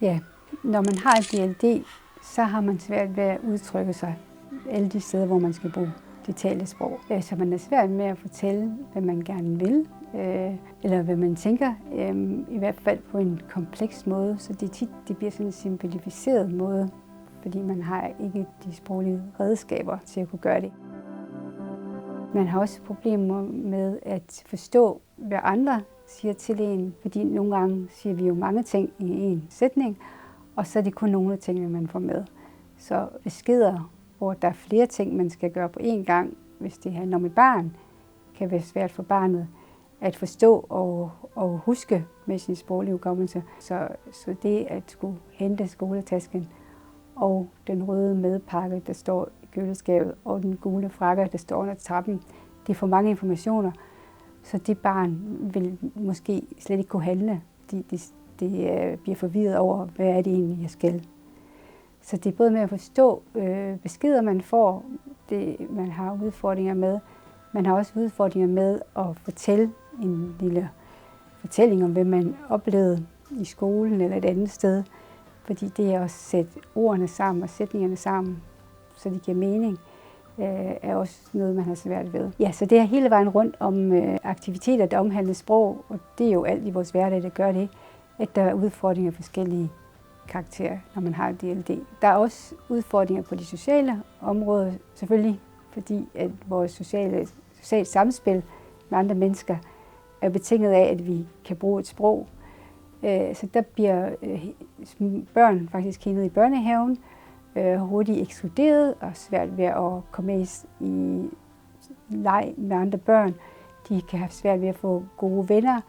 Ja, når man har DLD, så har man svært ved at udtrykke sig alle de steder, hvor man skal bruge det talte sprog. Så man er svært med at fortælle, hvad man gerne vil, eller hvad man tænker, i hvert fald på en kompleks måde. Så det bliver sådan en simplificeret måde, fordi man har ikke de sproglige redskaber til at kunne gøre det. Man har også problemer med at forstå, hvad andre siger til en, fordi nogle gange siger vi jo mange ting i en sætning, og så er det kun nogle af tingene, man får med. Så beskeder, hvor der er flere ting, man skal gøre på én gang, hvis det handler om et barn, kan være svært for barnet at forstå og huske med sin sproglige hukommelse. Så det at skulle hente skoletasken og den røde madpakke, der står i køleskabet, og den gule frakke, der står under trappen, det er for mange informationer, så det barn vil måske slet ikke kunne handle. Det bliver forvirret over, hvad er det egentlig, jeg skal. Så det er både med at forstå beskeder, man får, det man har udfordringer med. Man har også udfordringer med at fortælle en lille fortælling om, hvad man oplevede i skolen eller et andet sted. Fordi det er at sætte ordene sammen og sætningerne sammen, så de giver mening, er også noget, man har svært ved. Ja, så det er hele vejen rundt om aktiviteter, der omhandler sprog, og det er jo alt i vores hverdag, der gør det, at der er udfordringer af forskellige karakterer, når man har DLD. Der er også udfordringer på de sociale områder, selvfølgelig, fordi at vores sociale samspil med andre mennesker er betinget af, at vi kan bruge et sprog. Så der bliver børn faktisk hentet i børnehaven, hurtigt ekskluderet og svært ved at komme i leg med andre børn. De kan have svært ved at få gode venner,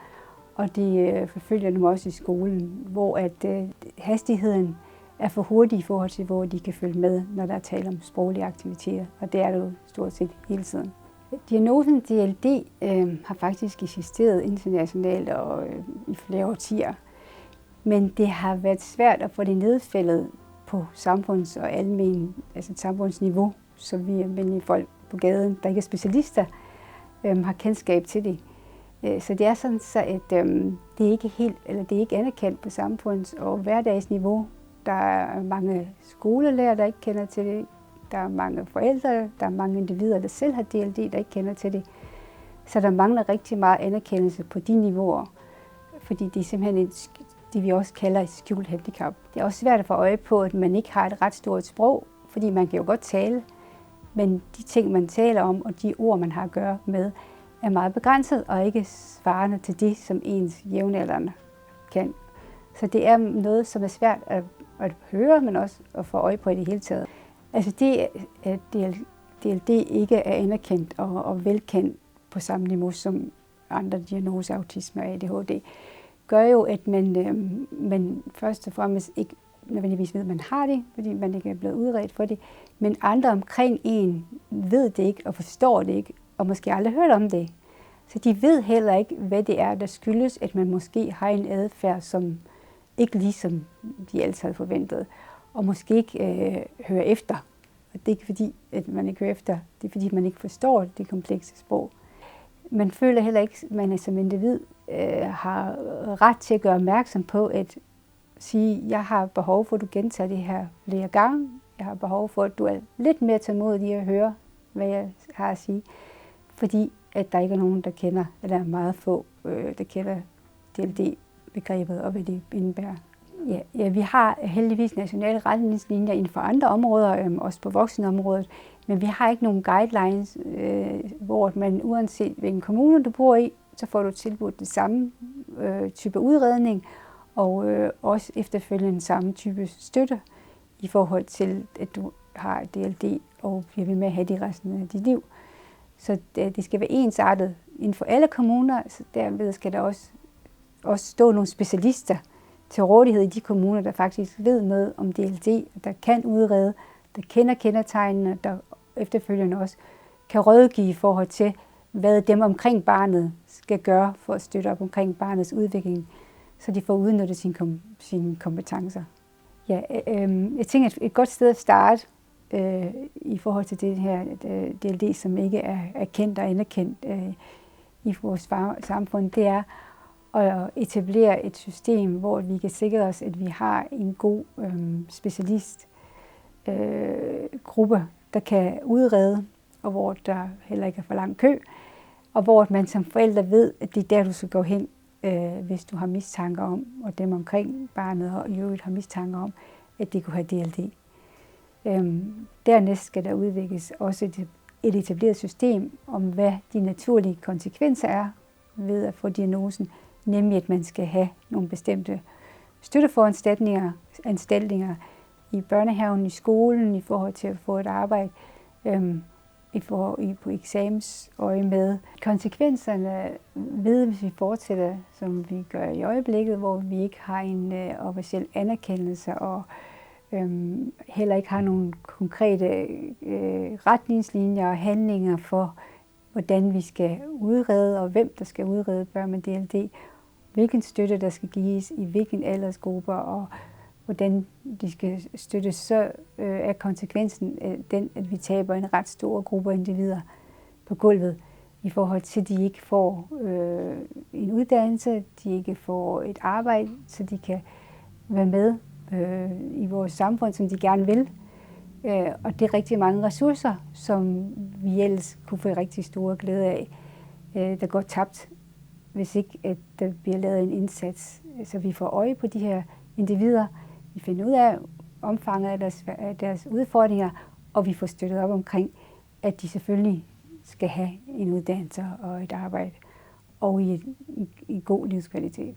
og de forfølger dem også i skolen, hvor at hastigheden er for hurtig i forhold til, hvor de kan følge med, når der er tale om sproglige aktiviteter, og det er det jo stort set hele tiden. Diagnosen DLD har faktisk eksisteret internationalt og i flere årtier, men det har været svært at få det nedfældet på samfunds- og samfundsniveau, så vi almindelige folk på gaden, der ikke er specialister, har kendskab til det. Så det er sådan, at det er ikke anerkendt på samfunds- og hverdagsniveau. Der er mange skolelærer, der ikke kender til det. Der er mange forældre, der er mange individer, der selv har DLD, der ikke kender til det. Så der mangler rigtig meget anerkendelse på de niveauer, fordi det er simpelthen det, vi også kalder et skjult handicap. Det er også svært at få øje på, at man ikke har et ret stort sprog, fordi man kan jo godt tale, men de ting, man taler om, og de ord, man har at gøre med, er meget begrænset og ikke svarende til det, som ens jævnaldrende kan. Så det er noget, som er svært at høre, men også at få øje på i det hele taget. Altså det, at DLD ikke er anerkendt og velkendt på samme niveau som andre diagnoser, autisme og ADHD, gør jo, at man først og fremmest ikke nødvendigvis ved, at man har det, fordi man ikke er blevet udredt for det, men andre omkring en ved det ikke og forstår det ikke, og måske aldrig hørt om det. Så de ved heller ikke, hvad det er, der skyldes, at man måske har en adfærd, som ikke ligesom de altid havde forventet, og måske ikke hører efter. Og det er ikke fordi, at man ikke hører efter, det er fordi, man ikke forstår det komplekse sprog. Man føler heller ikke, at man som individ har ret til at gøre opmærksom på at sige, jeg har behov for, at du gentager det her flere gange. Jeg har behov for, at du er lidt mere tålmodig i at høre, hvad jeg har at sige. Fordi at der ikke er nogen, der kender, eller er meget få, der kender DLD-begrebet og hvad det indebærer. Ja, vi har heldigvis nationale retningslinjer inden for andre områder, også på voksenområdet, men vi har ikke nogen guidelines, hvor man uanset hvilken kommune du bor i, så får du tilbudt det samme type udredning, og også efterfølgende samme type støtte i forhold til, at du har DLD og bliver ved med at have det resten af dit liv. Så det skal være ensartet inden for alle kommuner, så derved skal der også stå nogle specialister til rådighed i de kommuner, der faktisk ved noget om DLD, der kan udrede, der kender kendetegnene, der efterfølgende også kan rådgive i forhold til, hvad dem omkring barnet skal gøre for at støtte op omkring barnets udvikling, så de får udnyttet sine kompetencer. Ja, jeg tænker, at et godt sted at starte i forhold til det her DLD, som ikke er kendt og anerkendt i vores samfund, det er at etablere et system, hvor vi kan sikre os, at vi har en god specialistgruppe, der kan udrede, og hvor der heller ikke er for lang kø, og hvor man som forældre ved, at det er der, du skal gå hen, hvis du har mistanke om, og dem omkring barnet og i øvrigt har mistanke om, at de kunne have DLD. Dernæst skal der udvikles også et etableret system om, hvad de naturlige konsekvenser er ved at få diagnosen, nemlig at man skal have nogle bestemte støtteforanstaltninger i børnehaven, i skolen, i forhold til at få et arbejde, på eksamensøje med. Konsekvenserne ved, hvis vi fortsætter, som vi gør i øjeblikket, hvor vi ikke har en officiel anerkendelse og heller ikke har nogle konkrete retningslinjer og handlinger for, hvordan vi skal udrede, og hvem der skal udrede børn med DLD, hvilken støtte der skal gives, i hvilken aldersgrupper, og hvordan de skal støttes, så er konsekvensen den, at vi taber en ret stor gruppe af individer på gulvet, i forhold til, at de ikke får en uddannelse, de ikke får et arbejde, så de kan være med i vores samfund, som de gerne vil. Og det er rigtig mange ressourcer, som vi ellers kunne få rigtig store glæde af, der går tabt, hvis ikke at der bliver lavet en indsats. Så vi får øje på de her individer, vi finder ud af omfanget af deres udfordringer, og vi får støttet op omkring, at de selvfølgelig skal have en uddannelse og et arbejde, og i god livskvalitet.